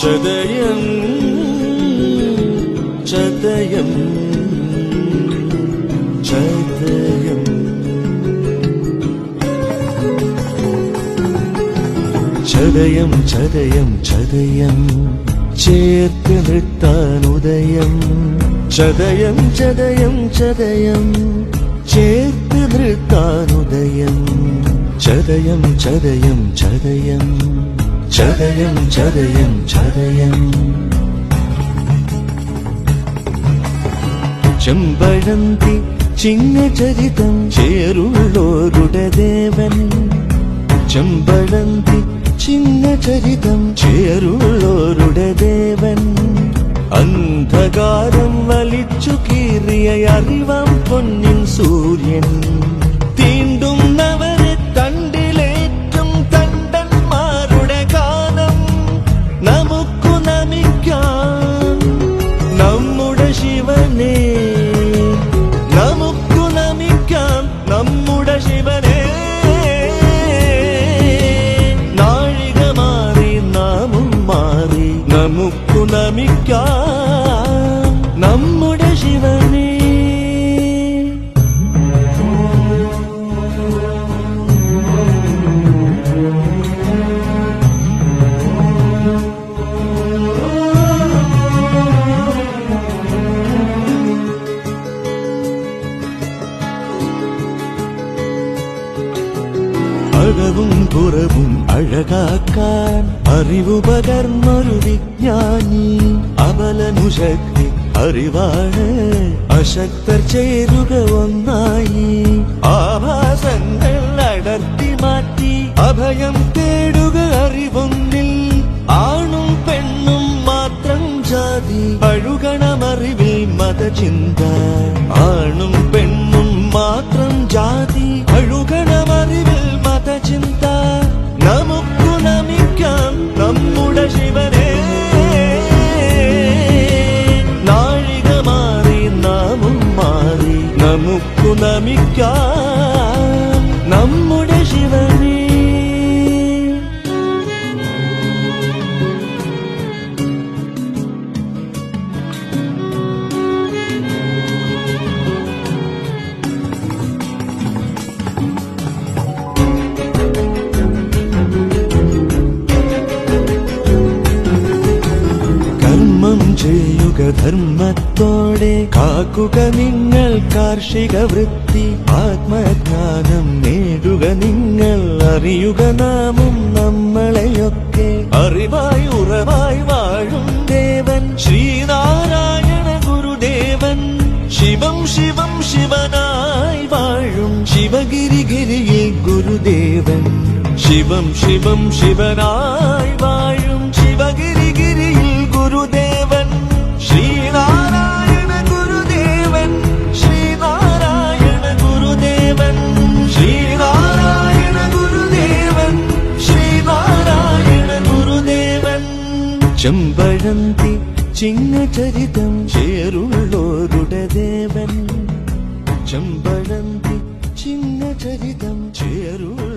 ചതയം ചതയം ചതയം ചതയം ചതയം ചതയം ചേർത്ത് നിർത്താൻ ഉദയം ചതയം ചതയം ചതയം ചേർത്ത് നിർത്താൻ ഉദയം ചതയം ചതയം ചതയം ചതയം ചതയം ചതയം ചെമ്പഴന്തി ചിങ്ങചരിതം ചേരുള്ളോരുടെ ദേവൻ ചെമ്പഴന്തി ചിങ്ങചരിതം ചേരുള്ളോരുടെ ദേവൻ അന്ധകാരം വലിച്ചു കീറിയ അറിവാം പൊന്നിൻ സൂര്യൻ തീണ്ടുന്നവരെ തണ്ടിലേറ്റും തണ്ടന്മാരുടെ കാലം നമുക്കു നമിക്കാം നമ്മുടെ ശിവനെ നമുക്കു നമിക്കാം നമ്മുടെ ശിവനെ നാഴിക മാറി നാമും മാറി നമുക്കു നമിക്കാം നമ്മുടെ ശിവനെ അകവും പുറവും അഴകാക്കാൻ അറിവു പകർന്നൊരു വിജ്ഞാനി അബലനു ശക്തി അറിവാണ് അശക്തർ ചേരുക ഒന്നായി ആഭാസങ്ങൾ അടർത്തി മാറ്റി അഭയം തേടുക അറിവൊന്നിൽ ആണും പെണ്ണും മാത്രം ജാതി അഴുകണമറിവിൽ മതചിന്ത ആണും പെണ്ണും മാത്രം ജാതി അഴുകണമറിവിൽ മതചിന്ത നമുക്കു നമിക്കാം നമ്മുടെ ശിവനെ നാഴിക മാറി നാമും മാറി നമുക്കു നമിക്കാം നമ്മുടെ ശിവനെ ചെയ്യുക ധർമ്മത്തോടെ കാക്കുക നിങ്ങൾ കാർഷിക വൃത്തി ആത്മജ്ഞാനം നേടുക നിങ്ങൾ അറിയുക നാമും നമ്മളെയൊക്കെ അറിവായി ഉറവായി വാഴും ദേവൻ ശ്രീനാരായണ ഗുരുദേവൻ ശിവം ശിവം ശിവനായി വാഴും ശിവഗിരിഗിരിയിൽ ഗുരുദേവൻ ശിവം ശിവം ശിവനായി വാഴും ശിവഗിരിഗിരിയിൽ ഗുരുദേവൻ ശ്രീനാരായണ ഗുരുദേവൻ ശ്രീനാരായണ ഗുരുദേവൻ ശ്രീനാരായണ ഗുരുദേവൻ ശ്രീനാരായണ ഗുരുദേവൻ ചെമ്പഴന്തി ചിങ്ങചരിതം ചേരുള്ളോരുടെ ദേവൻ ചെമ്പഴന്തി ചിങ്ങചരിതം ചേരുള്ള